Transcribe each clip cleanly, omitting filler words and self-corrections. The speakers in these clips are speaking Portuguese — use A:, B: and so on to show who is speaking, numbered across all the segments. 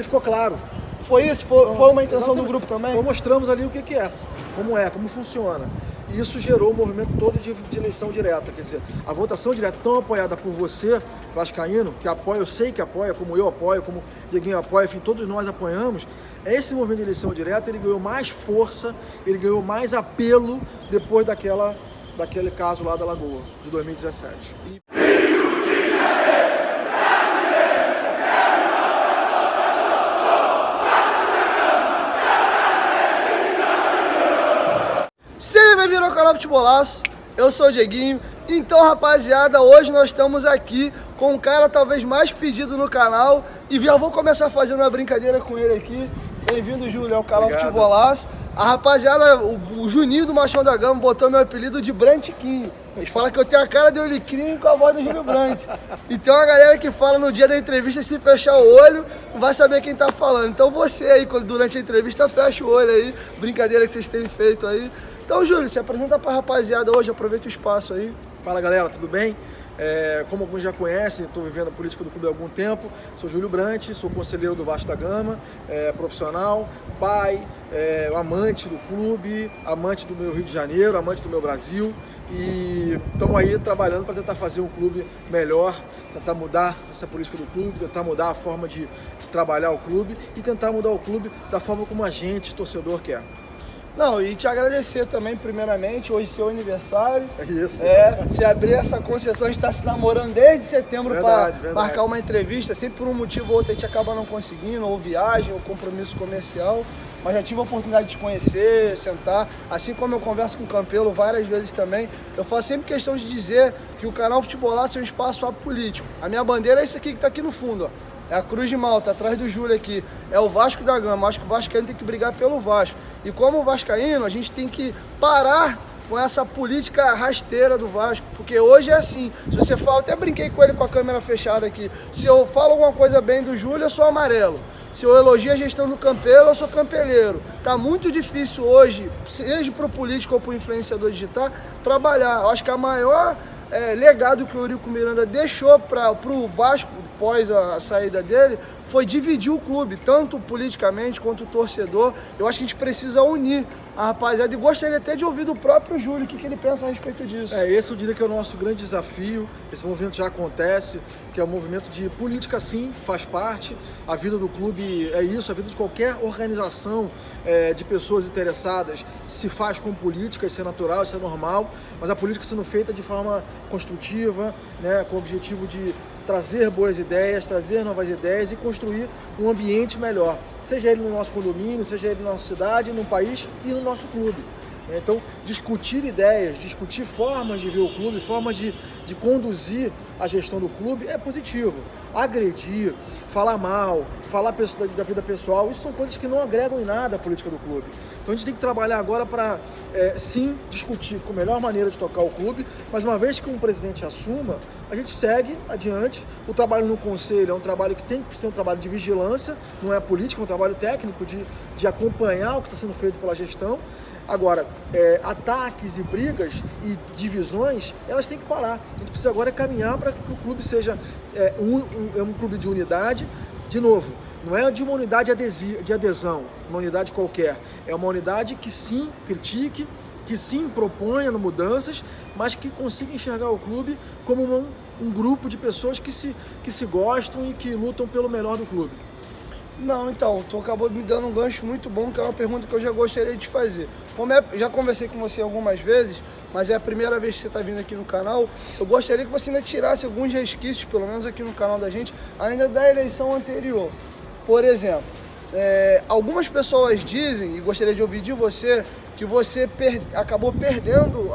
A: E ficou claro.
B: Foi isso? Foi uma intenção do grupo também?
A: Então mostramos ali o que é, como funciona. E isso gerou o movimento todo de eleição direta, quer dizer, a votação direta tão apoiada por você, vascaíno, que apoia, eu sei que apoia, como eu apoio, como Dieguinho apoia, enfim, todos nós apoiamos. Esse movimento de eleição direta, ele ganhou mais força, ele ganhou mais apelo depois daquele caso lá da Lagoa, de 2017.
B: Bem-vindo ao canal Futebolaço, eu sou o Dieguinho. Então, rapaziada, hoje nós estamos aqui com o cara talvez mais pedido no canal e já vou começar fazendo uma brincadeira com ele aqui. Bem-vindo, Júlio, ao canal Futebolaço. A rapaziada, o Juninho do Machão da Gama botou meu apelido de Brantiquinho. Eles falam que eu tenho a cara de Olicrinho com a voz do Júlio Brandt. E tem uma galera que fala no dia da entrevista, se fechar o olho, não vai saber quem tá falando. Então você aí, durante a entrevista, fecha o olho aí. Brincadeira que vocês têm feito aí. Então, Júlio, se apresenta pra rapaziada hoje, aproveita o espaço aí.
A: Fala, galera, tudo bem? Como alguns já conhecem, estou vivendo a política do clube há algum tempo. Sou Júlio Brandt, sou conselheiro do Vasco da Gama, profissional, pai, amante do clube, amante do meu Rio de Janeiro, amante do meu Brasil. E estamos aí trabalhando para tentar fazer um clube melhor, tentar mudar essa política do clube, tentar mudar a forma de trabalhar o clube e tentar mudar o clube da forma como a gente, torcedor, quer.
B: Não, e te agradecer também, primeiramente, hoje seu aniversário.
A: É isso.
B: Você abrir essa concessão, a gente está se namorando desde setembro para marcar uma entrevista, sempre por um motivo ou outro a gente acaba não conseguindo, ou viagem, ou compromisso comercial, mas já tive a oportunidade de te conhecer, sentar, assim como eu converso com o Campelo várias vezes também, eu faço sempre questão de dizer que o canal Futebolaço é um espaço apolítico. A minha bandeira é isso aqui que está aqui no fundo, ó. É a Cruz de Malta, atrás do Júlio aqui. É o Vasco da Gama. Acho que o vascaíno tem que brigar pelo Vasco. E como vascaíno, a gente tem que parar com essa política rasteira do Vasco. Porque hoje é assim. Se você fala, até brinquei com ele com a câmera fechada aqui. Se eu falo alguma coisa bem do Júlio, eu sou amarelo. Se eu elogio a gestão do Campelo, eu sou campeleiro. Tá muito difícil hoje, seja pro político ou pro influenciador digital, trabalhar. Eu acho que a maior legado que o Eurico Miranda deixou pro Vasco, após a saída dele, foi dividir o clube, tanto politicamente quanto o torcedor. Eu acho que a gente precisa unir a rapaziada e gostaria até de ouvir do próprio Júlio o que ele pensa a respeito disso.
A: Esse eu diria que é o nosso grande desafio. Esse movimento já acontece, que é um movimento de política, sim, faz parte. A vida do clube é isso, a vida de qualquer organização de pessoas interessadas se faz com política, isso é natural, isso é normal, mas a política sendo feita de forma construtiva, né, com o objetivo de trazer boas ideias, trazer novas ideias e construir um ambiente melhor, seja ele no nosso condomínio, seja ele na nossa cidade, no país e no nosso clube. Então, discutir ideias, discutir formas de ver o clube, formas de conduzir a gestão do clube é positivo. Agredir, falar mal, falar da vida pessoal, isso são coisas que não agregam em nada à política do clube. Então a gente tem que trabalhar agora para, sim, discutir com a melhor maneira de tocar o clube, mas uma vez que um presidente assuma, a gente segue adiante. O trabalho no conselho é um trabalho que tem que ser um trabalho de vigilância, não é política, é um trabalho técnico de acompanhar o que está sendo feito pela gestão. Agora, ataques e brigas e divisões, elas têm que parar. A gente precisa agora caminhar para que o clube seja um clube de unidade. De novo, não é de uma unidade de adesão, uma unidade qualquer. É uma unidade que sim critique, que sim proponha mudanças, mas que consiga enxergar o clube como um grupo de pessoas que se gostam e que lutam pelo melhor do clube.
B: Não, então, tu acabou me dando um gancho muito bom, que é uma pergunta que eu já gostaria de fazer. Já conversei com você algumas vezes, mas é a primeira vez que você está vindo aqui no canal, eu gostaria que você ainda tirasse alguns resquícios, pelo menos aqui no canal da gente, ainda da eleição anterior. Por exemplo, algumas pessoas dizem, e gostaria de ouvir de você, que você acabou perdendo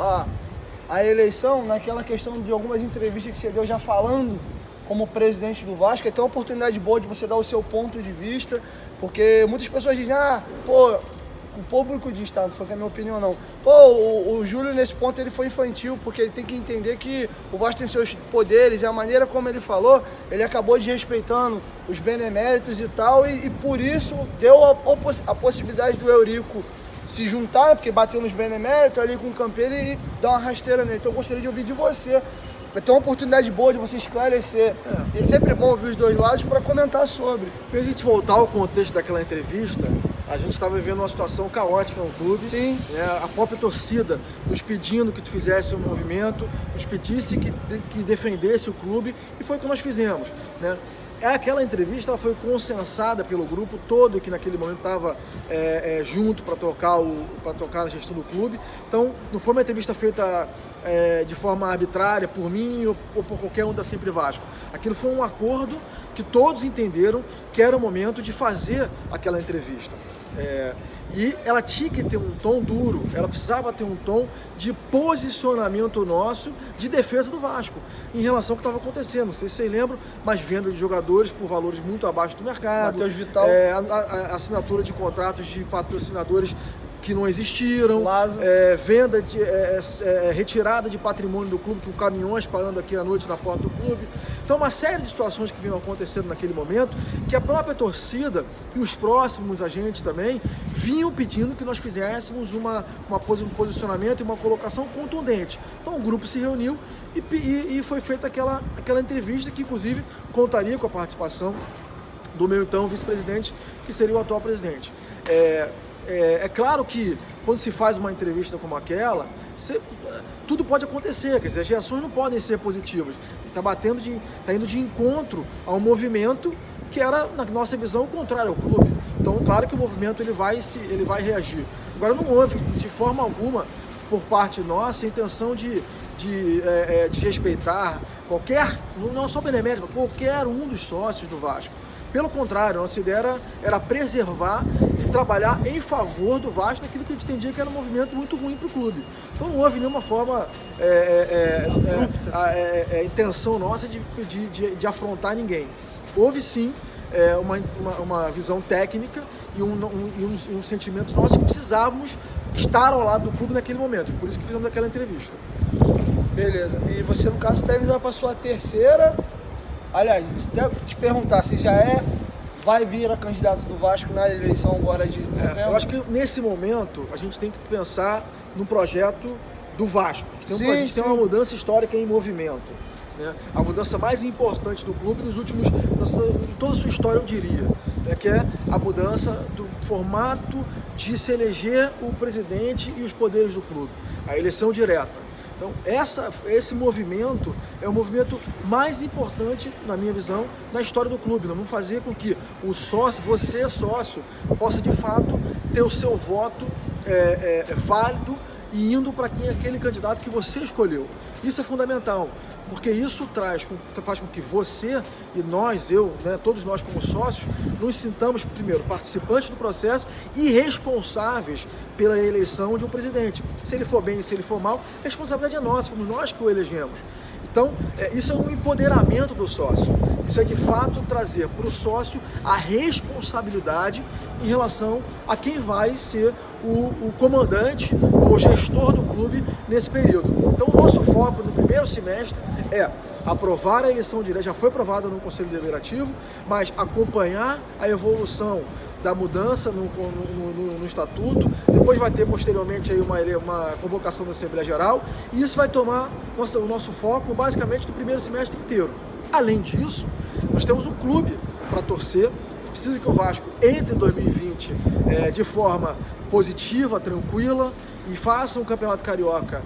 B: a eleição naquela questão de algumas entrevistas que você deu já falando como presidente do Vasco. Então é uma oportunidade boa de você dar o seu ponto de vista, porque muitas pessoas dizem, o público diz, tá, não foi que é a minha opinião não, o Júlio nesse ponto ele foi infantil, porque ele tem que entender que o Vasco tem seus poderes, e a maneira como ele falou, ele acabou desrespeitando os beneméritos e tal, e por isso deu a possibilidade do Eurico se juntar, porque bateu nos beneméritos ali com o Campelo e dar uma rasteira nele. Então eu gostaria de ouvir de você vai ter uma oportunidade boa de você esclarecer. E é sempre bom ouvir os dois lados para comentar sobre.
A: Pra gente voltar ao contexto daquela entrevista, a gente estava vivendo uma situação caótica no clube.
B: Sim.
A: Né? A própria torcida nos pedindo que tu fizesse um movimento, nos pedisse que defendesse o clube, e foi o que nós fizemos. Né? Aquela entrevista ela foi consensada pelo grupo todo que naquele momento estava junto para tocar na gestão do clube. Então não foi uma entrevista feita de forma arbitrária por mim ou por qualquer um da Sempre Vasco. Aquilo foi um acordo que todos entenderam que era o momento de fazer aquela entrevista. E ela tinha que ter um tom duro, ela precisava ter um tom de posicionamento nosso de defesa do Vasco em relação ao que estava acontecendo. Não sei se vocês lembram, mas venda de jogadores por valores muito abaixo do mercado.
B: Matheus Vital.
A: A assinatura de contratos de patrocinadores que não existiram,
B: Lázaro.
A: Venda de retirada de patrimônio do clube, com caminhões parando aqui à noite na porta do clube. Então uma série de situações que vinham acontecendo naquele momento, que a própria torcida e os próximos agentes também vinham pedindo que nós fizéssemos um posicionamento e uma colocação contundente. Então o grupo se reuniu e foi feita aquela entrevista que inclusive contaria com a participação do meu então vice-presidente, que seria o atual presidente. É claro que quando se faz uma entrevista como aquela, tudo pode acontecer, quer dizer, as reações não podem ser positivas. A gente está indo de encontro a um movimento que era, na nossa visão, o contrário ao clube. Então, claro que o movimento ele vai reagir. Agora, não houve, de forma alguma, por parte nossa, a intenção de respeitar qualquer, não só o Benemérito, qualquer um dos sócios do Vasco. Pelo contrário, a nossa ideia era preservar e trabalhar em favor do Vasco naquilo que a gente entendia que era um movimento muito ruim para o clube. Então não houve nenhuma forma, intenção nossa de afrontar ninguém. Houve sim uma visão técnica e um sentimento nosso que precisávamos estar ao lado do clube naquele momento. Por isso que fizemos aquela entrevista.
B: Beleza. E você, no caso, está indo para a sua terceira... Aliás, te perguntar se vai vir a candidato do Vasco na eleição agora de novembro?
A: Eu acho que nesse momento a gente tem que pensar no projeto do Vasco. A gente tem uma mudança histórica em movimento. Né? A mudança mais importante do clube em toda a sua história, eu diria, né? Que é a mudança do formato de se eleger o presidente e os poderes do clube. A eleição direta. Então, esse movimento é o movimento mais importante, na minha visão, na história do clube. Nós vamos fazer com que o sócio, você sócio, possa de fato ter o seu voto válido e indo para aquele candidato que você escolheu. Isso é fundamental, porque isso faz com que você e nós, todos nós como sócios, nos sintamos, primeiro, participantes do processo e responsáveis pela eleição de um presidente. Se ele for bem e se ele for mal, a responsabilidade é nossa, fomos nós que o elegemos. Então, isso é um empoderamento do sócio. Isso é, de fato, trazer para o sócio a responsabilidade em relação a quem vai ser o comandante ou gestor do clube nesse período. Então, o nosso foco no primeiro semestre é aprovar a eleição direta, já foi aprovada no Conselho Deliberativo, mas acompanhar a evolução da mudança no Estatuto, depois vai ter posteriormente aí uma convocação da Assembleia Geral, e isso vai tomar o nosso foco basicamente no primeiro semestre inteiro. Além disso, nós temos um clube para torcer, precisa que o Vasco entre em 2020 de forma positiva, tranquila, e faça um Campeonato Carioca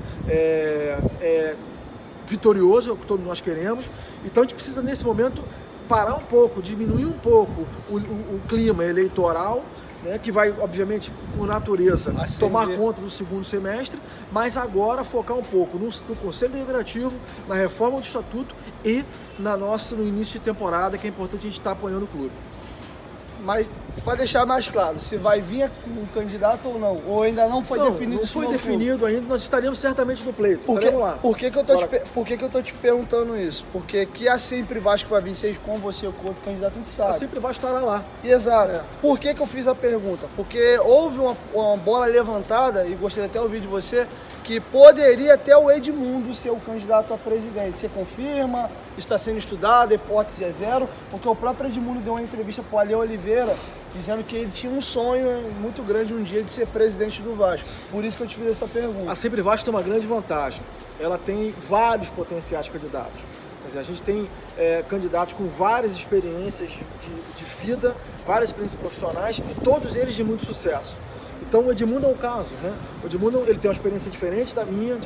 A: vitorioso, é o que todos nós queremos. Então a gente precisa nesse momento parar um pouco, diminuir um pouco o clima eleitoral, né, que vai, obviamente, por natureza, tomar conta do segundo semestre, mas agora focar um pouco no Conselho Deliberativo, na reforma do Estatuto e no início de temporada, que é importante a gente estar apoiando o clube.
B: Mas, para deixar mais claro, se vai vir um candidato ou não? Ou ainda não foi definido?
A: Não foi definido ainda, nós estaremos certamente no pleito.
B: Por que eu tô te perguntando isso? Porque que a Sempre Vasco vai vir, seja com você ou com outro candidato, a gente sabe.
A: A Sempre Vasco estará lá.
B: Exato. Por que eu fiz a pergunta? Porque houve uma bola levantada, e gostaria até de ouvir de você, que poderia até o Edmundo ser o candidato a presidente. Você confirma? Está sendo estudado? A hipótese é zero? Porque o próprio Edmundo deu uma entrevista para o Ale Oliveira dizendo que ele tinha um sonho muito grande um dia de ser presidente do Vasco. Por isso que eu te fiz essa pergunta.
A: A Sempre Vasco tem uma grande vantagem. ela tem vários potenciais candidatos. Quer dizer, a gente tem candidatos com várias experiências de vida, várias experiências profissionais e todos eles de muito sucesso. Então o Edmundo é um caso, né? O Edmundo ele tem uma experiência diferente da minha,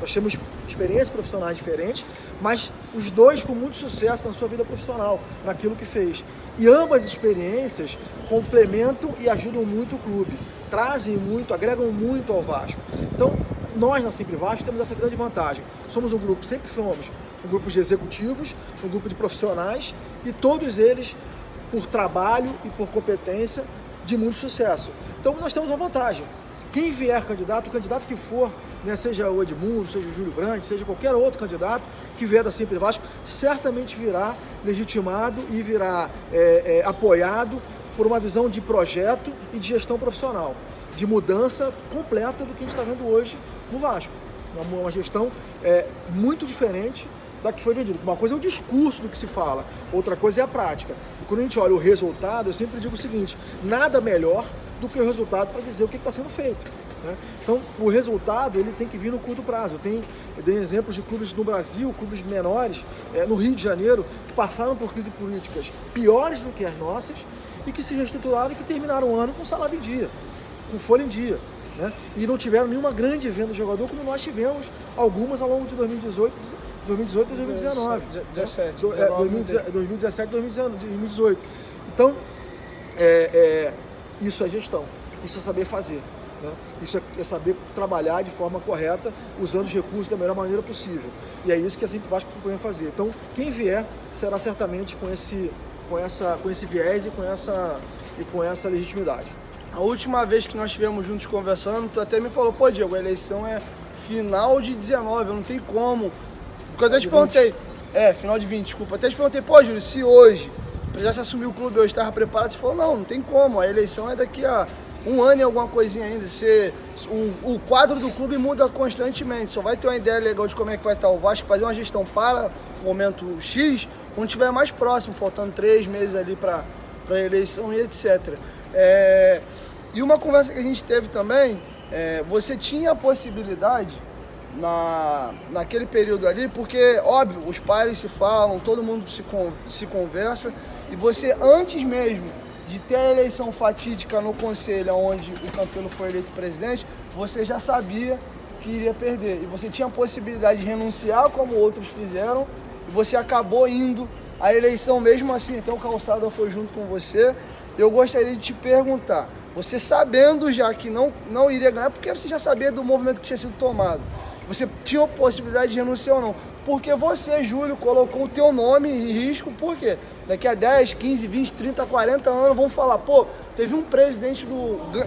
A: nós temos experiências profissionais diferentes, mas os dois com muito sucesso na sua vida profissional, naquilo que fez. E ambas as experiências complementam e ajudam muito o clube, trazem muito, agregam muito ao Vasco. Então nós na Sempre Vasco temos essa grande vantagem. Somos um grupo, sempre fomos um grupo de executivos, um grupo de profissionais e todos eles por trabalho e por competência de muito sucesso. Então nós temos uma vantagem. Quem vier candidato, o candidato que for, né, seja o Edmundo, seja o Júlio Brandt, seja qualquer outro candidato que vier da Sempre Vasco, certamente virá legitimado e virá apoiado por uma visão de projeto e de gestão profissional, de mudança completa do que a gente está vendo hoje no Vasco. Uma gestão muito diferente da que foi vendida. Uma coisa é o discurso do que se fala, outra coisa é a prática. E quando a gente olha o resultado, eu sempre digo o seguinte, nada melhor do que o resultado para dizer o que está sendo feito, né? Então, o resultado ele tem que vir no curto prazo. Eu dei exemplos de clubes no Brasil, clubes menores, no Rio de Janeiro, que passaram por crises políticas piores do que as nossas e que se reestruturaram e que terminaram o ano com salário em dia, com folha em dia, né? E não tiveram nenhuma grande venda de jogador, como nós tivemos algumas ao longo de 2018 e 2019. 2017 e 2018. Então, isso é gestão, isso é saber fazer, né? Isso é saber trabalhar de forma correta, usando os recursos da melhor maneira possível. E é isso que a Sempre Vasco propõe fazer. Então, quem vier será certamente com esse viés e com essa legitimidade.
B: A última vez que nós estivemos juntos conversando, tu até me falou, pô, Diego, a eleição é final de 19, não tem como. Porque eu até te perguntei, final de 20, desculpa. Até te perguntei, pô, Júlio, se hoje precisasse assumir o clube hoje, estava preparado? Você falou, não tem como, a eleição é daqui a um ano e alguma coisinha ainda. O quadro do clube muda constantemente, só vai ter uma ideia legal de como é que vai estar o Vasco, fazer uma gestão para o momento X, quando estiver mais próximo, faltando 3 meses ali para a eleição e etc. E uma conversa que a gente teve também, você tinha a possibilidade, naquele período ali, porque, óbvio, os pares se falam, todo mundo se conversa, e você, antes mesmo de ter a eleição fatídica no conselho, onde o Campelo foi eleito presidente, você já sabia que iria perder, e você tinha a possibilidade de renunciar, como outros fizeram, e você acabou indo à eleição mesmo assim. Então o Calçada foi junto com você. Eu gostaria de te perguntar, você sabendo já que não iria ganhar, porque você já sabia do movimento que tinha sido tomado, você tinha a possibilidade de renunciar ou não? Porque você, Júlio, colocou o teu nome em risco, por quê? Daqui a 10, 15, 20, 30, 40 anos vão falar, pô, teve um presidente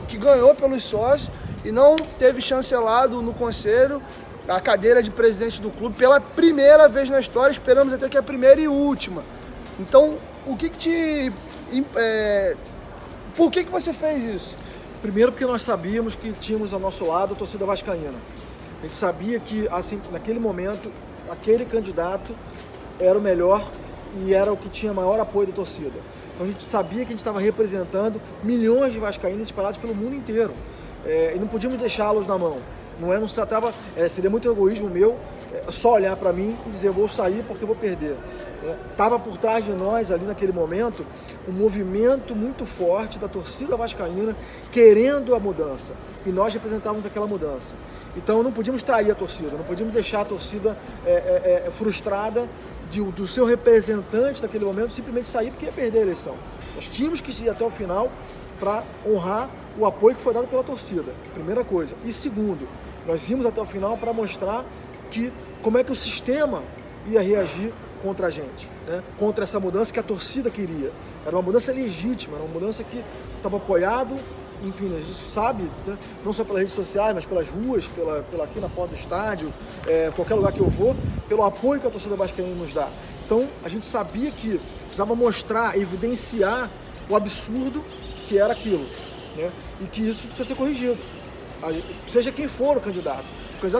B: que ganhou pelos sócios e não teve chancelado no conselho a cadeira de presidente do clube pela primeira vez na história, esperamos até que é a primeira e última. Então, por que você fez isso?
A: Primeiro porque nós sabíamos que tínhamos ao nosso lado a torcida vascaína. A gente sabia que, assim, naquele momento, aquele candidato era o melhor e era o que tinha maior apoio da torcida. Então a gente sabia que a gente estava representando milhões de vascaínos espalhados pelo mundo inteiro. E não podíamos deixá-los na mão. Não se tratava, seria muito egoísmo meu só olhar para mim e dizer, eu vou sair porque eu vou perder. Estava por trás de nós ali naquele momento um movimento muito forte da torcida vascaína querendo a mudança, e nós representávamos aquela mudança. Então não podíamos trair a torcida, não podíamos deixar a torcida frustrada do seu representante naquele momento simplesmente sair porque ia perder a eleição. Nós tínhamos que ir até o final para honrar o apoio que foi dado pela torcida, primeira coisa. E segundo, nós íamos até o final para mostrar como é que o sistema ia reagir contra a gente, né? Contra essa mudança que a torcida queria. Era uma mudança legítima, era uma mudança que estava apoiado, enfim, a gente sabe, né? Não só pelas redes sociais, mas pelas ruas, aqui na porta do estádio, qualquer lugar que eu vou, pelo apoio que a torcida vascaína nos dá. Então, a gente sabia que precisava mostrar, evidenciar o absurdo que era aquilo, né? E que isso precisa ser corrigido. Seja quem for o candidato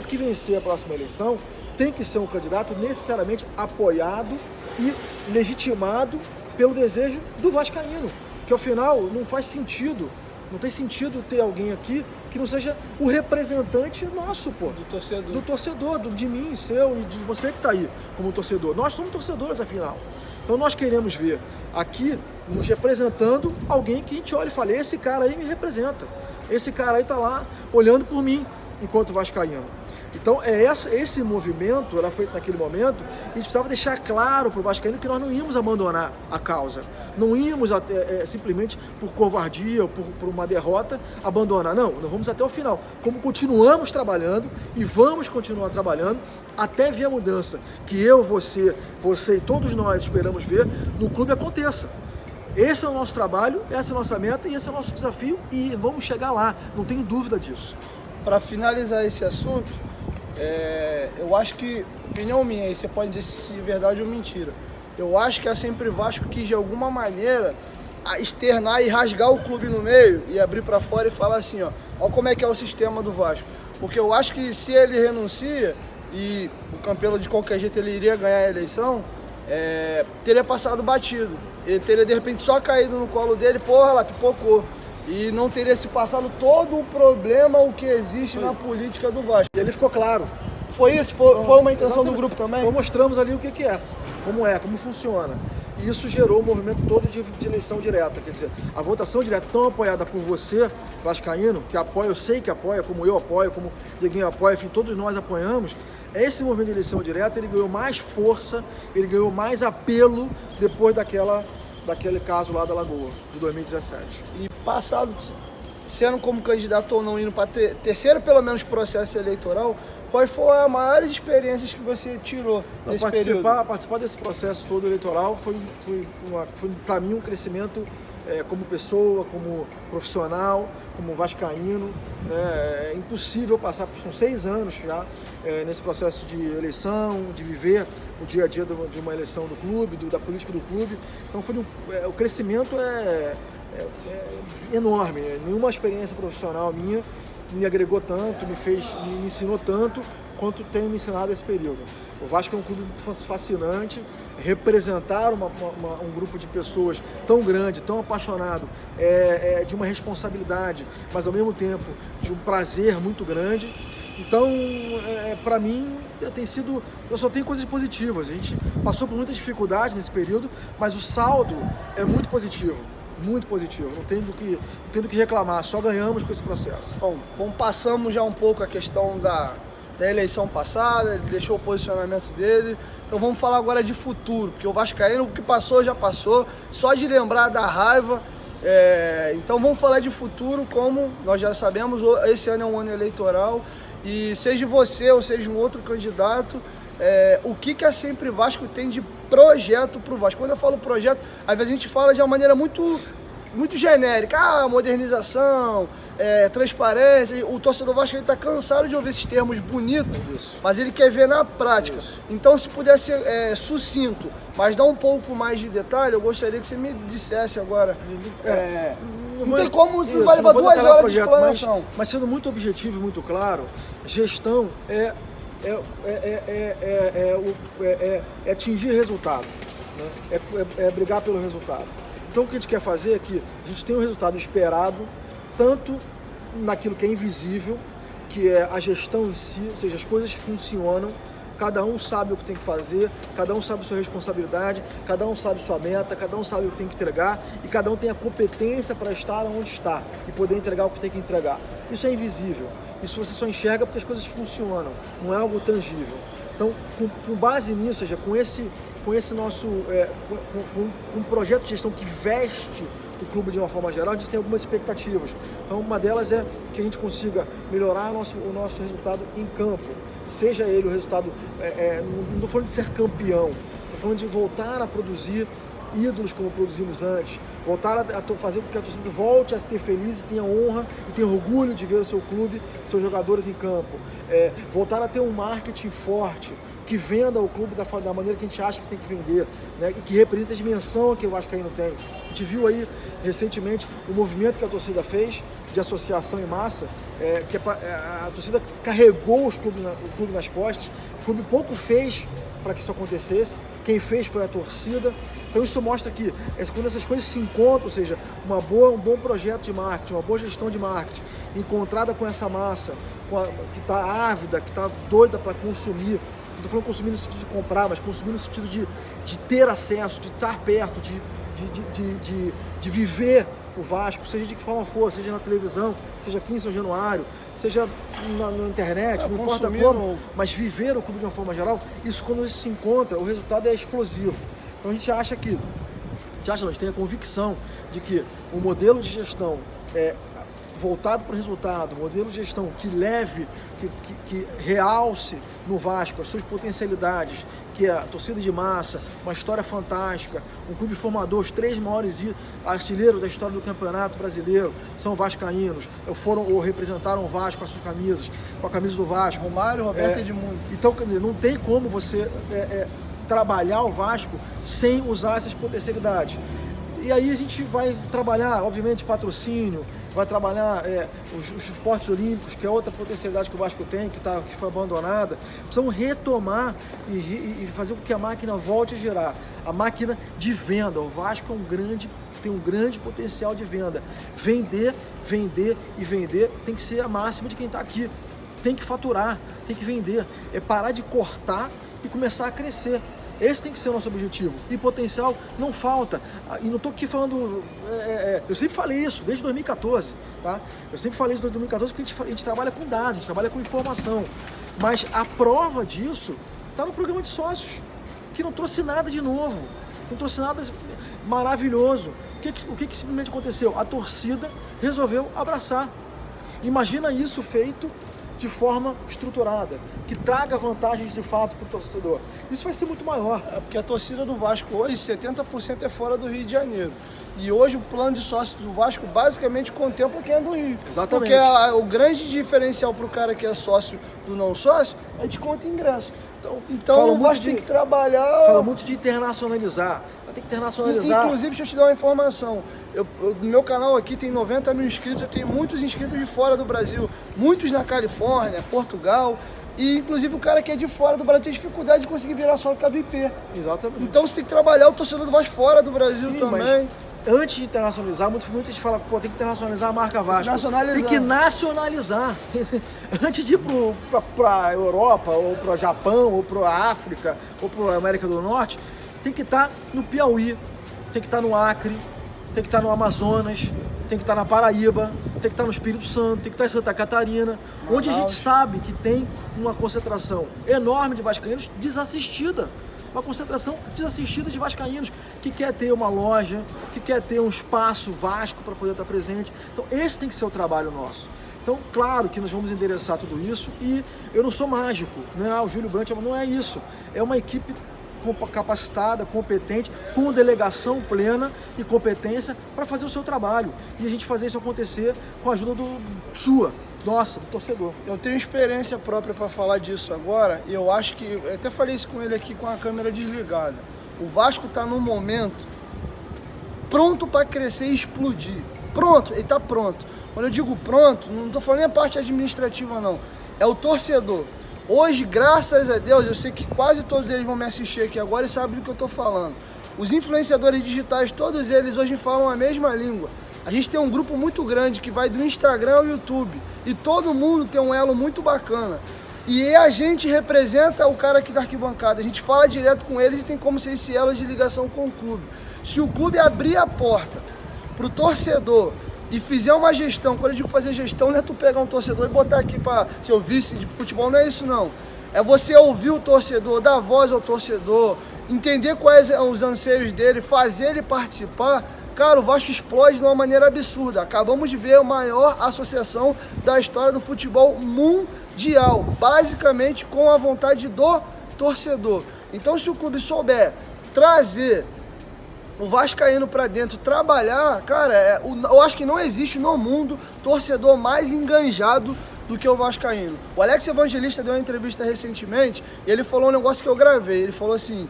A: que vencer a próxima eleição tem que ser um candidato necessariamente apoiado e legitimado pelo desejo do vascaíno, que ao final não faz sentido Não tem sentido ter alguém aqui que não seja o representante nosso, pô.
B: Do torcedor.
A: Do torcedor, de mim, seu e de você que tá aí como torcedor. Nós somos torcedores, afinal. Então nós queremos ver aqui, nos representando, alguém que a gente olha e fala, esse cara aí me representa. Esse cara aí tá lá olhando por mim, enquanto vascaíno. Então esse movimento era feito naquele momento, e a gente precisava deixar claro para o vascaíno que nós não íamos abandonar a causa, não íamos simplesmente por covardia ou por uma derrota abandonar, não, nós vamos até o final, como continuamos trabalhando e vamos continuar trabalhando até ver a mudança que eu, você e todos nós esperamos ver no clube aconteça. Esse é o nosso trabalho, essa é a nossa meta e esse é o nosso desafio e vamos chegar lá, não tenho dúvida disso.
B: Para finalizar esse assunto, eu acho que, opinião minha, aí você pode dizer se é verdade ou mentira, eu acho que a Sempre Vasco quis de alguma maneira externar e rasgar o clube no meio e abrir para fora e falar assim, ó como é que é o sistema do Vasco. Porque eu acho que se ele renuncia e o Campelo de qualquer jeito ele iria ganhar a eleição, teria passado batido. Ele teria de repente só caído no colo dele, porra lá, pipocou. E não teria se passado todo o problema o que existe na política do Vasco.
A: E ele ficou claro.
B: Foi isso? Foi uma intenção do grupo também?
A: Então mostramos ali o que é, como funciona. E isso gerou o movimento todo de eleição direta. Quer dizer, a votação direta tão apoiada por você, vascaíno, que apoia, eu sei que apoia, como eu apoio, como Dieguinho apoia, enfim, todos nós apoiamos. Esse movimento de eleição direta, ele ganhou mais força, ele ganhou mais apelo depois daquele caso lá da Lagoa, de 2017.
B: E passado, sendo como candidato ou não, indo para terceiro, pelo menos, processo eleitoral, quais foram as maiores experiências que você tirou nesse período?
A: Participar desse processo todo eleitoral foi para mim, um crescimento como pessoa, como profissional, como vascaíno. É impossível passar, são 6 anos já, nesse processo de eleição, de viver o dia a dia de uma eleição do clube, da política do clube. Então o crescimento é enorme. Nenhuma experiência profissional minha me agregou tanto, me ensinou tanto quanto tem me ensinado esse período. O Vasco é um clube fascinante, representar um grupo de pessoas tão grande, tão apaixonado, de uma responsabilidade, mas ao mesmo tempo de um prazer muito grande. Então, para mim, eu só tenho coisas positivas. A gente passou por muita dificuldade nesse período, mas o saldo é muito positivo. Muito positivo, não tem do que reclamar, só ganhamos com esse processo.
B: Bom, passamos já um pouco a questão da eleição passada, ele deixou o posicionamento dele, então vamos falar agora de futuro, porque o vascaíno, o que passou já passou, só de lembrar da raiva, então vamos falar de futuro, como nós já sabemos, esse ano é um ano eleitoral, e seja você ou seja um outro candidato, o que a Sempre Vasco tem de projeto para o Vasco. Quando eu falo projeto, às vezes a gente fala de uma maneira muito genérica, modernização, transparência. O torcedor Vasco está cansado de ouvir esses termos bonitos, mas ele quer ver na prática. Isso. Então, se puder ser sucinto, mas dar um pouco mais de detalhe, eu gostaria que você me dissesse agora. Não tem como, você vai levar 2 horas de explanação.
A: Mas sendo muito objetivo e muito claro, gestão é atingir resultado, né? É brigar pelo resultado. Então o que a gente quer fazer é que a gente tem um resultado esperado, tanto naquilo que é invisível, que é a gestão em si, ou seja, as coisas funcionam, cada um sabe o que tem que fazer, cada um sabe a sua responsabilidade, cada um sabe sua meta, cada um sabe o que tem que entregar e cada um tem a competência para estar onde está e poder entregar o que tem que entregar. Isso é invisível, isso você só enxerga porque as coisas funcionam, não é algo tangível. Então, com base nisso, ou seja, com esse nosso um projeto de gestão que veste o clube de uma forma geral, a gente tem algumas expectativas. Então, uma delas é que a gente consiga melhorar o nosso resultado em campo. Seja ele o resultado, não estou falando de ser campeão, estou falando de voltar a produzir ídolos como produzimos antes, voltar a fazer com que a torcida volte a ter feliz e tenha honra e tenha orgulho de ver o seu clube, seus jogadores em campo, voltar a ter um marketing forte, que venda o clube da maneira que a gente acha que tem que vender, né? E que representa a dimensão que o Vascaíno tem. A gente viu aí recentemente o movimento que a torcida fez de associação em massa, a torcida carregou o clube nas costas, o clube pouco fez para que isso acontecesse, quem fez foi a torcida. Então isso mostra que quando essas coisas se encontram, ou seja, um bom projeto de marketing, uma boa gestão de marketing, encontrada com essa massa que está ávida, que está doida para consumir, não estou falando consumir no sentido de comprar, mas consumir no sentido de ter acesso, de estar perto, de viver o Vasco, seja de que forma for, seja na televisão, seja aqui em São Januário, seja na internet, não importa como, mas viver o clube de uma forma geral, isso quando isso se encontra, o resultado é explosivo. Então a gente acha que, a gente tem a convicção de que o modelo de gestão voltado para o resultado, modelo de gestão que leve, que realce no Vasco as suas potencialidades, que é a torcida de massa, uma história fantástica, um clube formador, os 3 maiores artilheiros da história do Campeonato Brasileiro são vascaínos, foram ou representaram o Vasco com as suas camisas, com a camisa do Vasco.
B: Romário, Roberto Edmundo.
A: Então, quer dizer, não tem como você trabalhar o Vasco sem usar essas potencialidades. E aí a gente vai trabalhar, obviamente, patrocínio, vai trabalhar os esportes olímpicos, que é outra potencialidade que o Vasco tem, que foi abandonada. Precisamos retomar e fazer com que a máquina volte a girar. A máquina de venda. O Vasco tem um grande potencial de venda. Vender, vender e vender tem que ser a máxima de quem está aqui. Tem que faturar, tem que vender. É parar de cortar e começar a crescer. Esse tem que ser o nosso objetivo. E potencial não falta. E não estou aqui falando... eu sempre falei isso, desde 2014. Tá? Eu sempre falei isso desde 2014 porque a gente trabalha com dados, a gente trabalha com informação. Mas a prova disso está no programa de sócios, que não trouxe nada de novo. Não trouxe nada maravilhoso. O que simplesmente aconteceu? A torcida resolveu abraçar. Imagina isso feito de forma estruturada, que traga vantagens de fato para o torcedor. Isso vai ser muito maior.
B: Porque a torcida do Vasco hoje, 70% é fora do Rio de Janeiro. E hoje o plano de sócio do Vasco basicamente contempla quem é do Rio.
A: Exatamente.
B: Porque o grande diferencial para o cara que é sócio do não sócio é desconto em ingresso. Então o Vasco tem que trabalhar...
A: Fala muito de internacionalizar. Vai ter que internacionalizar.
B: Inclusive, deixa eu te dar uma informação. No meu canal aqui tem 90 mil inscritos, eu tenho muitos inscritos de fora do Brasil. Muitos na Califórnia, Portugal. E inclusive o cara que é de fora do Brasil tem dificuldade de conseguir virar sócio por causa do IP.
A: Exatamente.
B: Então você tem que trabalhar o torcedor do Vasco fora do Brasil. Sim, também.
A: Antes de internacionalizar, muita gente fala, tem que internacionalizar a marca Vasco. Tem que nacionalizar. Antes de ir para a Europa, ou para o Japão, ou para a África, ou para a América do Norte, tem que estar no Piauí, tem que estar no Acre, tem que estar no Amazonas, tem que estar na Paraíba, tem que estar no Espírito Santo, tem que estar em Santa Catarina, onde a gente sabe que tem uma concentração enorme de vascaínos desassistida. Uma concentração desassistida de vascaínos que quer ter uma loja, que quer ter um espaço Vasco para poder estar presente. Então esse tem que ser o trabalho nosso. Então, claro que nós vamos endereçar tudo isso e eu não sou mágico, né? O Júlio Brandt não é isso. É uma equipe capacitada, competente, com delegação plena e competência para fazer o seu trabalho. E a gente fazer isso acontecer com a ajuda do torcedor.
B: Eu tenho experiência própria para falar disso agora e eu acho que, eu até falei isso com ele aqui com a câmera desligada, o Vasco está num momento pronto para crescer e explodir. Pronto, ele está pronto. Quando eu digo pronto, não estou falando nem a parte administrativa não, é o torcedor. Hoje, graças a Deus, eu sei que quase todos eles vão me assistir aqui agora e sabem do que eu estou falando. Os influenciadores digitais, todos eles hoje falam a mesma língua. A gente tem um grupo muito grande que vai do Instagram ao YouTube e todo mundo tem um elo muito bacana. E a gente representa o cara aqui da arquibancada, a gente fala direto com eles e tem como ser esse elo de ligação com o clube. Se o clube abrir a porta para o torcedor e fizer uma gestão, quando eu digo fazer gestão, não é tu pegar um torcedor e botar aqui para ser o vice de futebol, não é isso não. É você ouvir o torcedor, dar voz ao torcedor, entender quais são os anseios dele, fazer ele participar. Cara, o Vasco explode de uma maneira absurda. Acabamos de ver a maior associação da história do futebol mundial, basicamente com a vontade do torcedor. Então, se o clube souber trazer o vascaíno para dentro, trabalhar, cara, eu acho que não existe no mundo torcedor mais enganjado do que o vascaíno. O Alex Evangelista deu uma entrevista recentemente e ele falou um negócio que eu gravei. Ele falou assim: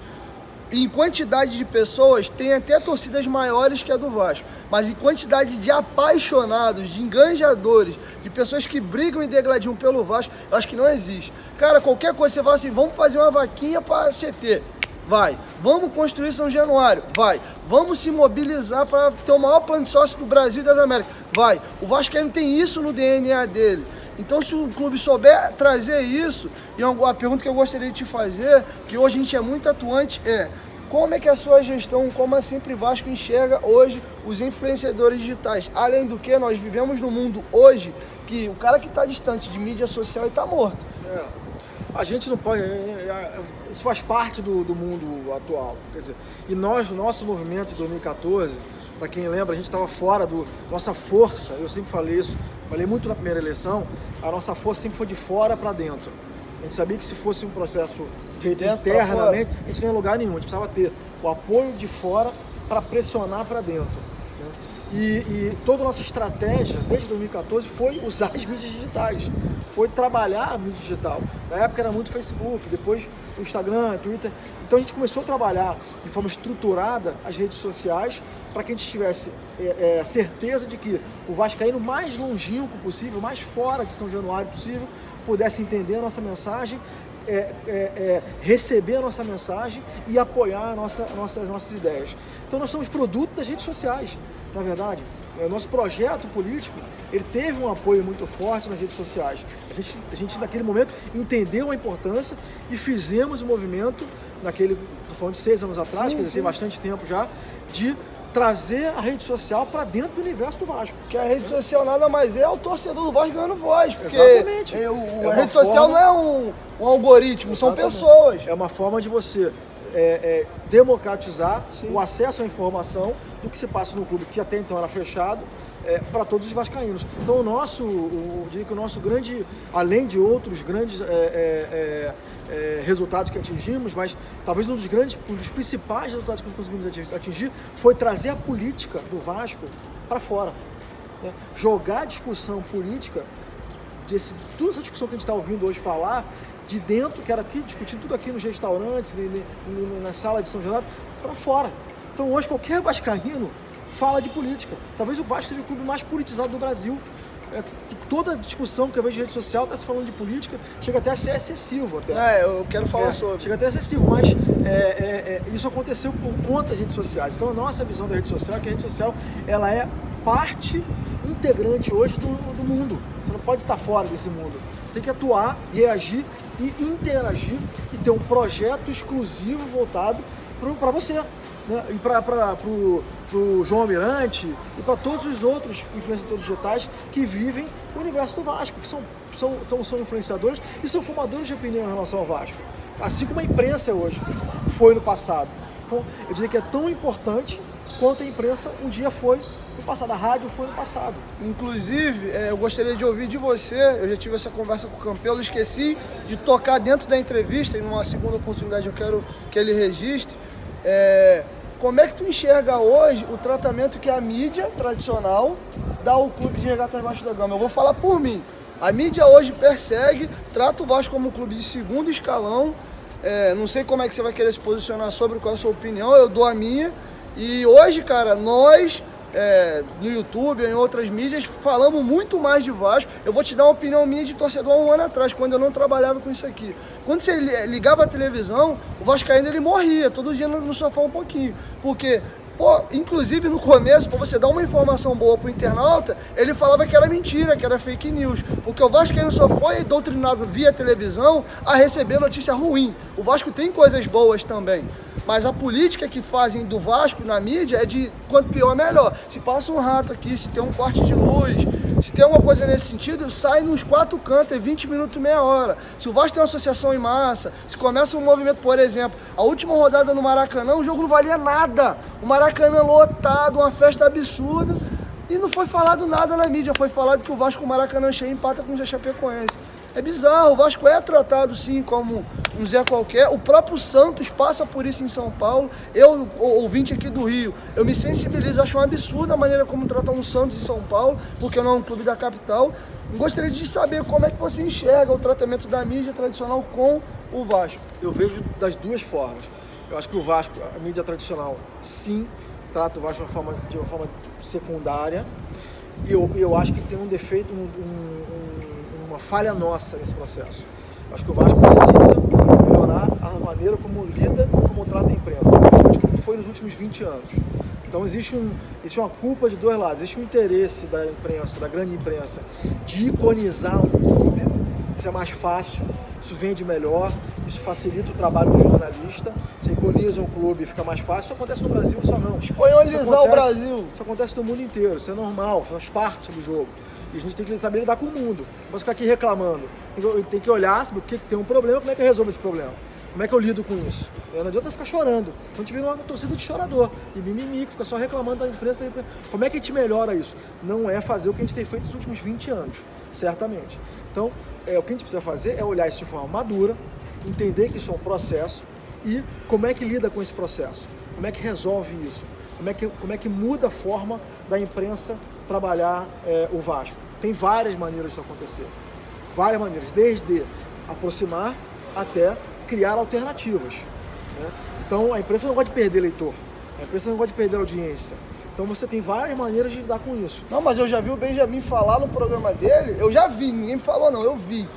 B: em quantidade de pessoas, tem até torcidas maiores que a do Vasco, mas em quantidade de apaixonados, de enganjadores, de pessoas que brigam e degladiam pelo Vasco, eu acho que não existe. Cara, qualquer coisa, você fala assim, vamos fazer uma vaquinha para CT. Vai. Vamos construir São Januário? Vai. Vamos se mobilizar para ter o maior plano de sócio do Brasil e das Américas? Vai. O Vascaíno tem isso no DNA dele. Então, se o clube souber trazer isso, e a pergunta que eu gostaria de te fazer, que hoje a gente é muito atuante, como é que a sua gestão, como a Sempre Vasco enxerga hoje os influenciadores digitais? Além do que, nós vivemos num mundo hoje que o cara que está distante de mídia social está morto.
A: A gente não pode... Isso faz parte do mundo atual. Quer dizer, e nós, o nosso movimento de 2014, para quem lembra, a gente estava fora nossa força, eu sempre falei isso, falei muito na primeira eleição, a nossa força sempre foi de fora para dentro. A gente sabia que se fosse um processo feito internamente, a gente não ia em lugar nenhum. A gente precisava ter o apoio de fora para pressionar para dentro. Né? E toda a nossa estratégia, desde 2014, foi usar as mídias digitais. Foi trabalhar a mídia digital. Na época era muito Facebook, depois o Instagram, Twitter. Então a gente começou a trabalhar de forma estruturada as redes sociais para que a gente tivesse certeza de que o vascaíno mais longínquo possível, mais fora de São Januário possível, pudesse entender a nossa mensagem, receber a nossa mensagem e apoiar nossas ideias. Então nós somos produto das redes sociais, na verdade. O nosso projeto político, ele teve um apoio muito forte nas redes sociais. A gente naquele momento entendeu a importância e fizemos o movimento, estou falando de 6 anos atrás, quer dizer, tem bastante tempo já, de trazer a rede social para dentro do universo do Vasco.
B: Porque a rede social nada mais é o torcedor do Vasco ganhando voz. Porque
A: exatamente.
B: A rede social não é um algoritmo, são pessoas.
A: É uma forma de você democratizar o acesso à informação do que se passa no clube, que até então era fechado, para todos os vascaínos. Então eu diria que o nosso grande, além de outros grandes resultados que atingimos, mas talvez um dos principais resultados que conseguimos atingir foi trazer a política do Vasco para fora. Né? Jogar a discussão política, toda essa discussão que a gente está ouvindo hoje falar, de dentro, que era aqui, discutindo tudo aqui nos restaurantes, na sala de São Januário, para fora. Então hoje qualquer vascaíno fala de política. Talvez o Vasco seja o clube mais politizado do Brasil. Toda discussão que eu vejo de rede social está se falando de política, chega até a ser excessivo.
B: Eu quero falar sobre.
A: Chega até a ser excessivo, mas isso aconteceu por conta das redes sociais. Então a nossa visão da rede social é que a rede social ela é parte integrante hoje do mundo. Você não pode estar fora desse mundo. Você tem que atuar, reagir e interagir e ter um projeto exclusivo voltado para você. Né? E para o João Almirante e para todos os outros influenciadores digitais que vivem o universo do Vasco, que são influenciadores e são formadores de opinião em relação ao Vasco. Assim como a imprensa hoje foi no passado. Então, eu diria que é tão importante quanto a imprensa um dia foi no passado, a rádio foi no passado.
B: Inclusive, eu gostaria de ouvir de você, eu já tive essa conversa com o Campelo, esqueci de tocar dentro da entrevista e numa segunda oportunidade eu quero que ele registre. Como é que tu enxerga hoje o tratamento que a mídia tradicional dá ao clube de Regatas Vasco da Gama? Eu vou falar por mim. A mídia hoje trata o Vasco como um clube de segundo escalão. Não sei como é que você vai querer se posicionar sobre qual é a sua opinião, eu dou a minha. E hoje, cara, nós, no YouTube, em outras mídias, falamos muito mais de Vasco. Eu vou te dar uma opinião minha de torcedor há um ano atrás, quando eu não trabalhava com isso aqui. Quando você ligava a televisão, o vascaíno ele morria, todo dia no sofá um pouquinho. Porque, inclusive no começo, para você dar uma informação boa pro internauta, ele falava que era mentira, que era fake news. Porque o vascaíno só foi doutrinado via televisão a receber notícia ruim. O Vasco tem coisas boas também. Mas a política que fazem do Vasco na mídia é de quanto pior, melhor. Se passa um rato aqui, se tem um corte de luz, se tem alguma coisa nesse sentido, sai nos 4 cantos, 20 minutos, meia hora. Se o Vasco tem uma associação em massa, se começa um movimento, por exemplo, a última rodada no Maracanã, o jogo não valia nada. O Maracanã lotado, uma festa absurda. E não foi falado nada na mídia, foi falado que o Vasco, o Maracanã cheio, empata com o Chapecoense. É bizarro, o Vasco é tratado sim como um Zé qualquer, o próprio Santos passa por isso em São Paulo. Eu, ouvinte aqui do Rio, eu me sensibilizo, acho um absurdo a maneira como tratam um Santos em São Paulo, porque não é um clube da capital. Gostaria de saber como é que você enxerga o tratamento da mídia tradicional com o Vasco.
A: Eu vejo das duas formas. Eu acho que o Vasco, a mídia tradicional, sim, trata o Vasco de uma forma secundária, e eu acho que tem um defeito, uma falha nossa nesse processo. Acho que o Vasco precisa melhorar a maneira como lida, como trata a imprensa, principalmente como foi nos últimos 20 anos. Então existe uma culpa de dois lados, existe um interesse da imprensa, da grande imprensa, de iconizar um clube, isso é mais fácil, isso vende melhor, isso facilita o trabalho do jornalista, você iconiza um clube, fica mais fácil, isso acontece no Brasil só não.
B: Espanholizar o Brasil.
A: Isso acontece no mundo inteiro, isso é normal, faz parte do jogo. E a gente tem que saber lidar com o mundo. Não posso ficar aqui reclamando. Tem que olhar, sabe, o que tem um problema, como é que eu resolvo esse problema? Como é que eu lido com isso? Não adianta ficar chorando. Então a gente vira uma torcida de chorador, de mimimi, que fica só reclamando da imprensa. Como é que a gente melhora isso? Não é fazer o que a gente tem feito nos últimos 20 anos, certamente. Então, o que a gente precisa fazer é olhar isso de forma madura, entender que isso é um processo e como é que lida com esse processo? Como é que resolve isso? Como é que muda a forma da imprensa trabalhar o Vasco? Tem várias maneiras disso acontecer. Várias maneiras, desde aproximar até criar alternativas. Né? Então a imprensa não gosta de perder leitor, a imprensa não gosta de perder audiência. Então você tem várias maneiras de lidar com isso.
B: Não, mas eu já vi o Benjamin falar no programa dele, eu já vi, ninguém me falou não, eu vi.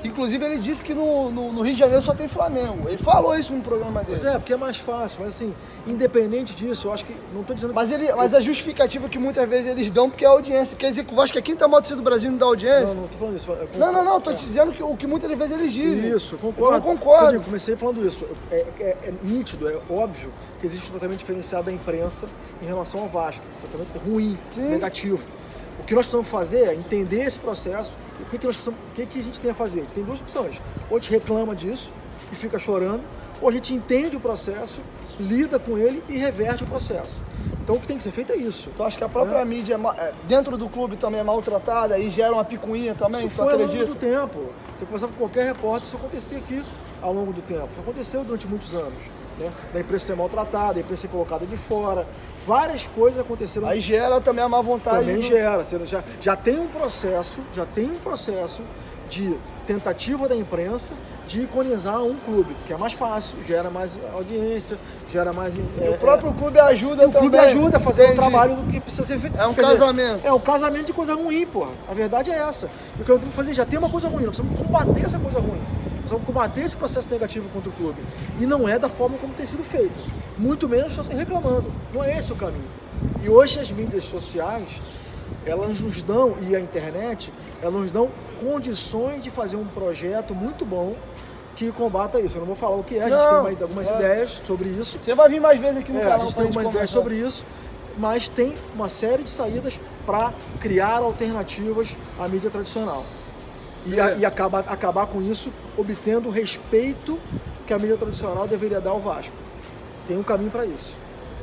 B: Inclusive ele disse que no Rio de Janeiro só tem Flamengo. Ele falou isso no programa dele.
A: Pois é, porque é mais fácil, mas assim, independente disso, eu acho que, não estou dizendo que...
B: Mas a justificativa que muitas vezes eles dão porque é a audiência. Quer dizer que o Vasco é a quinta maior torcida do Brasil e não dá audiência?
A: Não estou falando isso.
B: Não, estou te dizendo o que muitas vezes eles dizem.
A: Isso, concordo.
B: Eu concordo.
A: Eu comecei falando isso. É nítido, é óbvio que existe um tratamento diferenciado da imprensa em relação ao Vasco. Um tratamento ruim, negativo. O que nós precisamos fazer é entender esse processo e o que a gente tem a fazer. Tem duas opções. Ou a gente reclama disso e fica chorando, ou a gente entende o processo, lida com ele e reverte o processo. Então o que tem que ser feito é isso.
B: Tu acha que a própria mídia dentro do clube também é maltratada e gera uma picuinha também?
A: Isso foi ao longo do tempo. Você conversava com qualquer repórter, isso acontecia aqui ao longo do tempo. Isso aconteceu durante muitos anos. Né? Da imprensa ser maltratada, da imprensa ser colocada de fora. Várias coisas aconteceram.
B: Aí gera também a má vontade.
A: Também gera. Você já tem um processo de tentativa da imprensa de iconizar um clube, que é mais fácil, gera mais audiência, gera mais...
B: o próprio clube ajuda também.
A: O clube ajuda a fazer o trabalho do que precisa ser feito.
B: É um casamento.
A: É um casamento de coisa ruim, porra. A verdade é essa. E o que eu tenho que fazer, já tem uma coisa ruim, nós precisamos combater essa coisa ruim. Precisamos combater esse processo negativo contra o clube. E não é da forma como tem sido feito. Muito menos só reclamando. Não é esse o caminho. E hoje as mídias sociais, elas nos dão, e a internet, elas nos dão condições de fazer um projeto muito bom que combata isso. Eu não vou falar o que é, a gente tem algumas ideias sobre isso.
B: Você vai vir mais vezes aqui no canal.
A: A gente tem algumas ideias sobre isso, mas tem uma série de saídas para criar alternativas à mídia tradicional. E acabar com isso, obtendo o respeito que a mídia tradicional deveria dar ao Vasco. Tem um caminho para isso.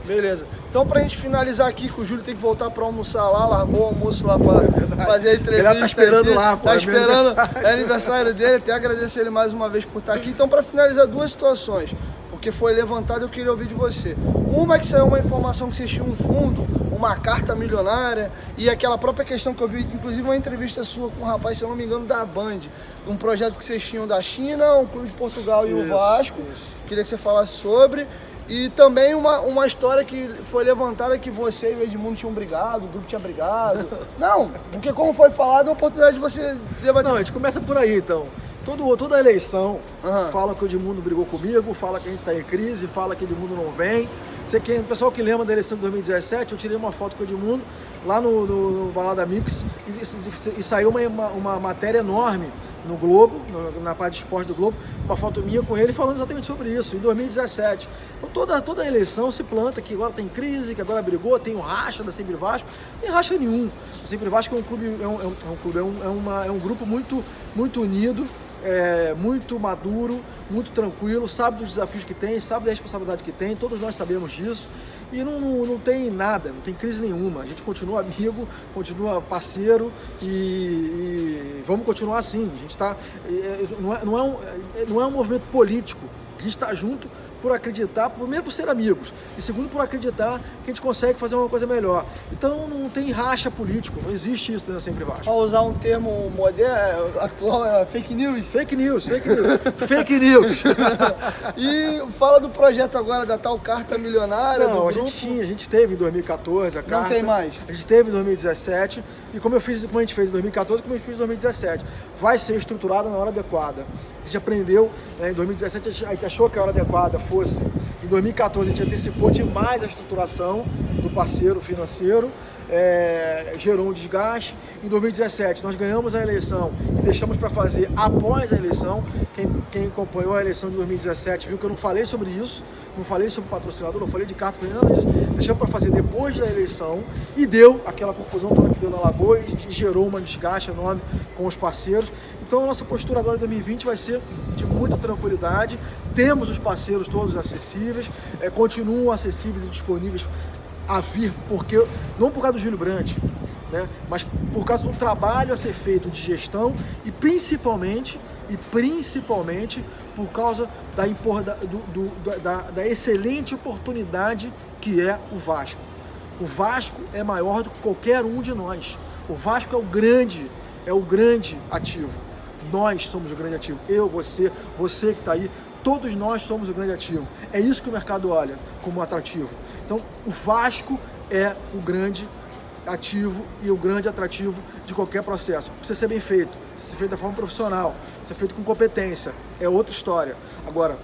B: Beleza. Então, pra gente finalizar aqui, que o Júlio tem que voltar pra almoçar lá, largou o almoço lá pra fazer a entrevista.
A: Ele tá esperando aqui, lá, pô.
B: Tá esperando, é aniversário dele, até agradecer ele mais uma vez por estar aqui. Então, pra finalizar, duas situações, porque foi levantado, eu queria ouvir de você. Uma é que saiu uma informação que vocês tinham um fundo, uma carta milionária, e aquela própria questão que eu vi, inclusive uma entrevista sua com um rapaz, se eu não me engano, da Band, um projeto que vocês tinham da China, um clube de Portugal e o Vasco. Queria que você falasse sobre. E também uma história que foi levantada que você e o Edmundo tinham brigado, o grupo tinha brigado. Não, porque como foi falado, é a oportunidade de você debater.
A: Não, a gente começa por aí, então. Toda eleição fala que o Edmundo brigou comigo, fala que a gente está em crise, fala que o Edmundo não vem. O pessoal que lembra da eleição de 2017, eu tirei uma foto com o Edmundo lá no Balada Mix e saiu uma matéria enorme no Globo, na parte de esporte do Globo, uma foto minha com ele falando exatamente sobre isso, em 2017. Então toda a eleição se planta que agora tem crise, que agora brigou, tem o racha da Sempre Vasco. Não tem racha nenhum. A Sempre Vasco é um clube, é um grupo muito, muito unido, muito maduro, muito tranquilo, sabe dos desafios que tem, sabe da responsabilidade que tem, todos nós sabemos disso. E não tem nada, não tem crise nenhuma. A gente continua amigo, continua parceiro e vamos continuar assim. A gente está, não é um movimento político. A gente está junto por acreditar, primeiro por ser amigos e segundo por acreditar que a gente consegue fazer uma coisa melhor. Então não tem racha político, não existe isso na Sempre Vasco.
B: Para usar um termo moderno, atual, é fake news?
A: Fake news. Fake news.
B: E fala do projeto agora da tal carta milionária.
A: Não, a gente teve em 2014 a carta.
B: Não tem mais.
A: A gente teve em 2017 e como a gente fez em 2014, como a gente fez em 2017. Vai ser estruturada na hora adequada. gente aprendeu, né? Em 2017 a gente achou que a hora adequada fosse, em 2014 a gente antecipou demais a estruturação do parceiro financeiro, gerou um desgaste. Em 2017 nós ganhamos a eleição e deixamos para fazer após a eleição. Quem acompanhou a eleição de 2017 viu que eu não falei sobre isso, não falei sobre patrocinador, não falei de carta, falei nada disso. Deixamos para fazer depois da eleição e deu aquela confusão toda que deu na Lagoa e gerou um desgaste enorme com os parceiros. Então a nossa postura agora em 2020 vai ser de muita tranquilidade. Temos os parceiros todos acessíveis, continuam acessíveis e disponíveis a vir, porque não por causa do Júlio Brandt, né, mas por causa do trabalho a ser feito de gestão e principalmente por causa da excelente oportunidade que é o Vasco. O Vasco é maior do que qualquer um de nós. O Vasco é o grande ativo. Nós somos o grande ativo. Eu, você que está aí, todos nós somos o grande ativo. É isso que o mercado olha como atrativo. Então, o Vasco é o grande ativo e o grande atrativo de qualquer processo. Precisa ser bem feito, precisa ser feito da forma profissional, precisa ser feito com competência. É outra história. Agora,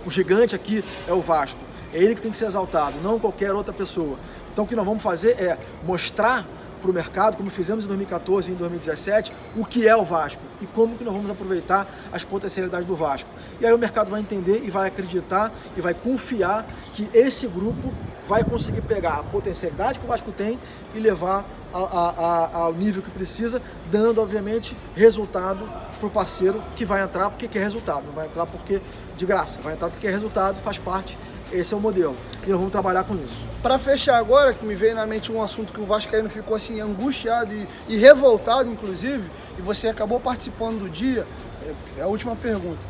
A: o gigante aqui é o Vasco. É ele que tem que ser exaltado, não qualquer outra pessoa. Então, o que nós vamos fazer é mostrar para o mercado, como fizemos em 2014 e em 2017, o que é o Vasco e como que nós vamos aproveitar as potencialidades do Vasco. E aí o mercado vai entender e vai acreditar e vai confiar que esse grupo vai conseguir pegar a potencialidade que o Vasco tem e levar ao nível que precisa, dando, obviamente, resultado para o parceiro que vai entrar porque quer resultado, não vai entrar porque de graça, vai entrar porque é resultado, faz parte. Esse é o modelo e nós vamos trabalhar com isso.
B: Para fechar agora, que me veio na mente um assunto que o vascaíno ficou assim angustiado e revoltado, inclusive, e você acabou participando do dia, é a última pergunta.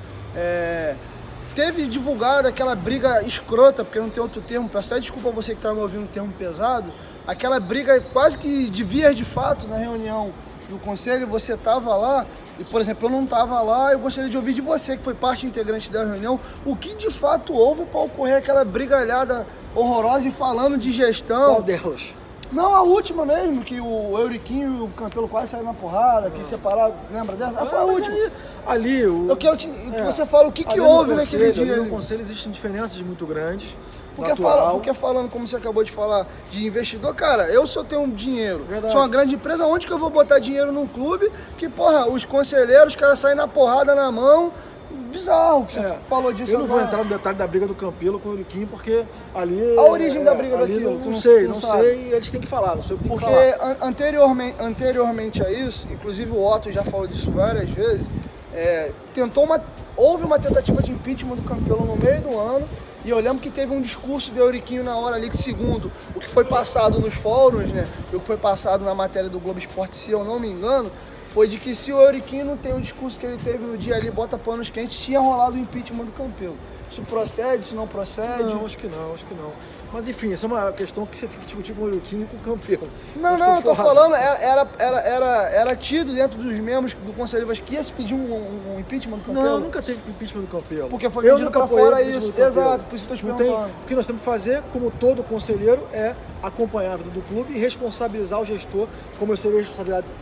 B: Teve divulgado aquela briga escrota, porque não tem outro termo, peço até desculpa você que está me ouvindo um termo pesado, aquela briga quase que de vias de fato na reunião do conselho, você estava lá. E, por exemplo, eu não estava lá, eu gostaria de ouvir de você, que foi parte integrante da reunião, o que de fato houve para ocorrer aquela brigalhada horrorosa e falando de gestão.
A: Qual delas?
B: Não, a última mesmo, que o Euriquinho e o Campelo quase saíram na porrada, que separaram, lembra dessa? Foi a última.
A: Eu
B: quero que você fale o que houve naquele dia.
A: Ali no conselho existem diferenças muito grandes.
B: Porque falando, como você acabou de falar, de investidor, cara, eu só tenho dinheiro, sou uma grande empresa, onde que eu vou botar dinheiro num clube que, porra, os conselheiros, os caras saem na porrada na mão, bizarro que você falou disso.
A: Eu não vou entrar no detalhe da briga do Campelo com o Euriquinho, porque ali...
B: A origem da briga daquilo,
A: não sei, eles têm que falar, não sei o que tem que falar.
B: Porque anteriormente a isso, inclusive o Otto já falou disso várias vezes, houve uma tentativa de impeachment do Campelo no meio do ano. E eu lembro que teve um discurso do Euriquinho na hora ali, que segundo o que foi passado nos fóruns, né, o que foi passado na matéria do Globo Esporte, se eu não me engano, foi de que se o Euriquinho não tem o discurso que ele teve no dia ali, bota panos quentes, tinha rolado o impeachment do Campelo. Isso procede, isso não procede?
A: Não, acho que não. Mas enfim, essa é uma questão que você tem que discutir com o Euriquinho e com o Campelo.
B: Eu tô falando, era tido dentro dos membros do Conselho Vasco que ia se pedir um impeachment do Campelo?
A: Não, nunca teve impeachment do Campelo.
B: Porque foi vendido pra fora isso. Exato, por isso que eu tô te perguntando.
A: O que nós temos que fazer, como todo conselheiro, é acompanhar a vida do clube e responsabilizar o gestor, como eu serei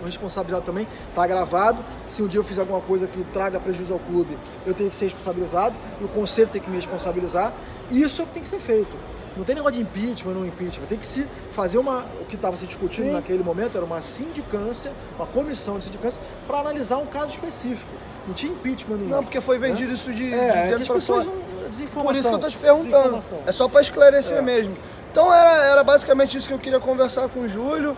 A: responsabilizado também, tá gravado. Se um dia eu fizer alguma coisa que traga prejuízo ao clube, eu tenho que ser responsabilizado e o conselho tem que me responsabilizar. Isso é o que tem que ser feito. Não tem negócio de impeachment ou não impeachment. Tem que se fazer o que estava se discutindo naquele momento, era uma sindicância, uma comissão de sindicância, para analisar um caso específico. Não tinha impeachment nenhum.
B: Não, porque foi vendido isso de
A: dentro para fora. Desinformação.
B: Por isso que eu estou te perguntando. É só para esclarecer mesmo. Então era basicamente isso que eu queria conversar com o Júlio.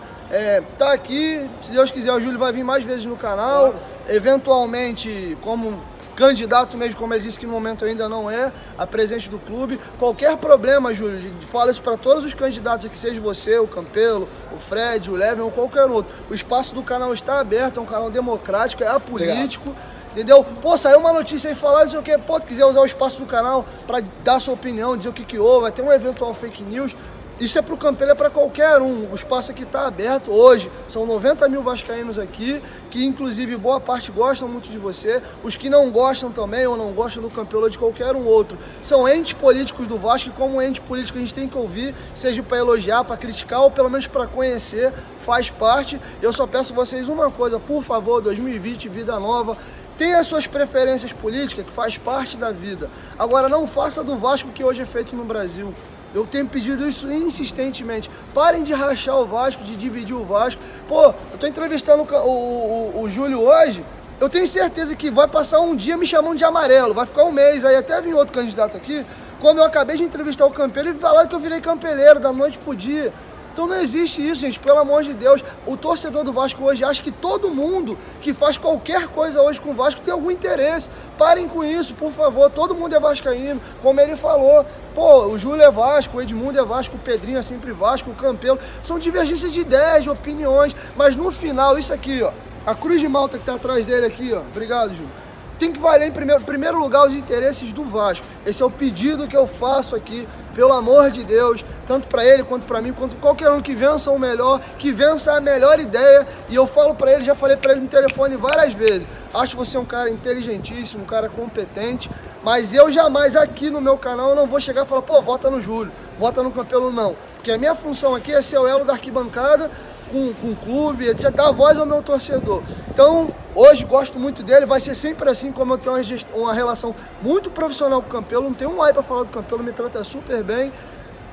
B: Tá aqui, se Deus quiser, o Júlio vai vir mais vezes no canal. Claro. Eventualmente, como candidato mesmo, como ele disse que no momento ainda não é, a presidente do clube. Qualquer problema, Júlio, fala isso para todos os candidatos aqui, seja você, o Campelo, o Fred, o Leven ou qualquer outro. O espaço do canal está aberto, é um canal democrático, é apolítico. Obrigado. Entendeu? Pô, saiu uma notícia aí falando, não sei o que, pô, quiser usar o espaço do canal para dar sua opinião, dizer o que houve, vai ter um eventual fake news. Isso é pro Campelo, é para qualquer um. O espaço aqui está aberto hoje. São 90 mil vascaínos aqui, que inclusive boa parte gostam muito de você. Os que não gostam também, ou não gostam do Campelo ou de qualquer um outro, são entes políticos do Vasco, e como ente político a gente tem que ouvir, seja para elogiar, para criticar, ou pelo menos para conhecer, faz parte. Eu só peço a vocês uma coisa, por favor, 2020, vida nova. tem as suas preferências políticas, que faz parte da vida. Agora, não faça do Vasco o que hoje é feito no Brasil. Eu tenho pedido isso insistentemente. Parem de rachar o Vasco, de dividir o Vasco. Pô, eu tô entrevistando o Júlio hoje, eu tenho certeza que vai passar um dia me chamando de amarelo, vai ficar um mês, aí até vir outro candidato aqui, como eu acabei de entrevistar o Campelo, e falaram que eu virei campeleiro da noite pro dia. Então não existe isso, gente, pelo amor de Deus. O torcedor do Vasco hoje acha que todo mundo que faz qualquer coisa hoje com o Vasco tem algum interesse. Parem com isso, por favor. Todo mundo é vascaíno, como ele falou. Pô, o Júlio é Vasco, o Edmundo é Vasco, o Pedrinho é sempre Vasco, o Campelo. São divergências de ideias, de opiniões, mas no final, isso aqui, ó, a cruz de malta que tá atrás dele aqui, ó. Obrigado, Júlio. Tem que valer em primeiro lugar os interesses do Vasco. Esse é o pedido que eu faço aqui, pelo amor de Deus, tanto para ele quanto para mim, quanto qualquer um que vença o melhor, que vença a melhor ideia. E eu falo para ele, já falei para ele no telefone várias vezes, acho você um cara inteligentíssimo, um cara competente, mas eu jamais aqui no meu canal não vou chegar e falar, pô, vota no Júlio, vota no Campelo, não. Porque a minha função aqui é ser o elo da arquibancada, com o clube, etc., dar voz ao meu torcedor. Então, hoje gosto muito dele, vai ser sempre assim, como eu tenho uma relação muito profissional com o Campelo, não tenho um ai para falar do Campelo, me trata super bem.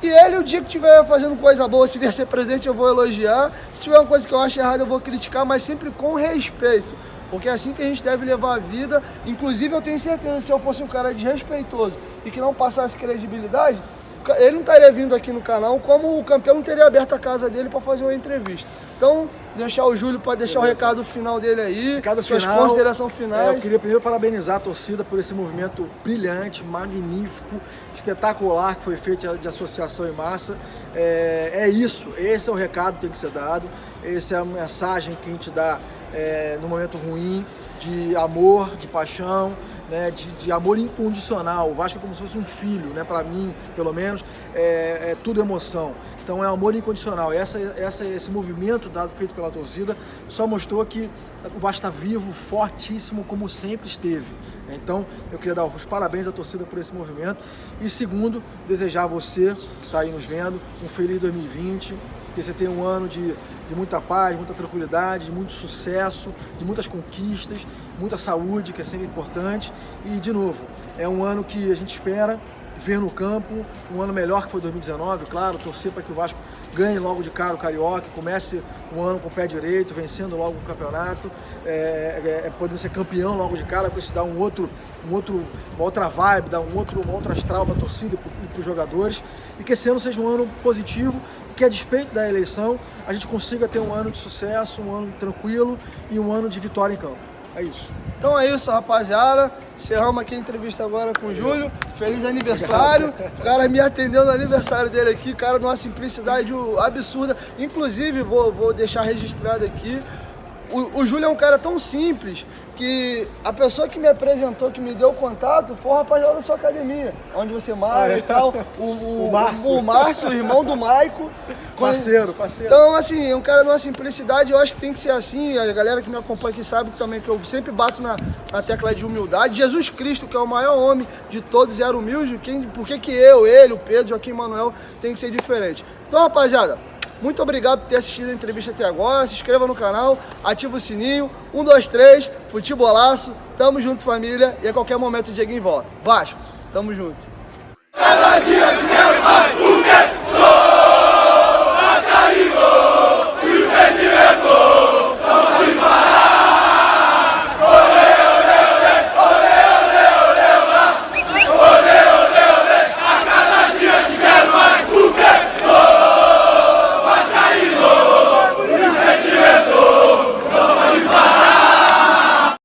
B: E ele, o dia que estiver fazendo coisa boa, se vier ser presidente, eu vou elogiar. Se tiver uma coisa que eu acho errada, eu vou criticar, mas sempre com respeito. Porque é assim que a gente deve levar a vida. Inclusive, eu tenho certeza que se eu fosse um cara desrespeitoso e que não passasse credibilidade, ele não estaria vindo aqui no canal, como o Campelo não teria aberto a casa dele para fazer uma entrevista. Então, deixar o Júlio para deixar o recado final dele aí, suas considerações finais.
A: Eu queria primeiro parabenizar a torcida por esse movimento brilhante, magnífico, espetacular que foi feito de associação em massa. É isso, esse é o recado que tem que ser dado, essa é a mensagem que a gente dá no momento ruim, de amor, de paixão, né, de amor incondicional. O Vasco é como se fosse um filho, né, para mim, pelo menos, é tudo emoção. Então é amor incondicional. Esse movimento feito pela torcida só mostrou que o Vasco está vivo, fortíssimo, como sempre esteve. Então eu queria dar os parabéns à torcida por esse movimento. E segundo, desejar a você que está aí nos vendo um feliz 2020, que você tenha um ano de muita paz, muita tranquilidade, de muito sucesso, de muitas conquistas, muita saúde, que é sempre importante. E, de novo, é um ano que a gente espera ver no campo, um ano melhor que foi 2019, claro, torcer para que o Vasco ganhe logo de cara o Carioca, comece o ano com o pé direito, vencendo logo o campeonato, podendo ser campeão logo de cara, porque isso dá uma outra vibe, dá uma outra astral para a torcida e para os jogadores, e que esse ano seja um ano positivo, que a despeito da eleição, a gente consiga ter um ano de sucesso, um ano tranquilo e um ano de vitória em campo. É isso.
B: Então é isso, rapaziada. Encerramos aqui a entrevista agora com o Júlio. Feliz aniversário. O cara me atendeu no aniversário dele aqui, cara, de uma simplicidade absurda. Inclusive, vou deixar registrado aqui, o Júlio é um cara tão simples que a pessoa que me apresentou, que me deu o contato, foi o rapaz lá da sua academia, onde você malha e tal. O Márcio, o irmão do Maico.
A: Parceiro.
B: Então, assim, é um cara de uma simplicidade, eu acho que tem que ser assim. A galera que me acompanha aqui sabe também que eu sempre bato na tecla de humildade. Jesus Cristo, que é o maior homem de todos, era humilde. Por que eu, ele, o Pedro, Joaquim Manuel, tem que ser diferente? Então, rapaziada, muito obrigado por ter assistido a entrevista até agora. Se inscreva no canal, ativa o sininho. 1, 2, 3, futebolaço. Tamo junto, família. E a qualquer momento o Dieguinho volta. Vasco, tamo junto.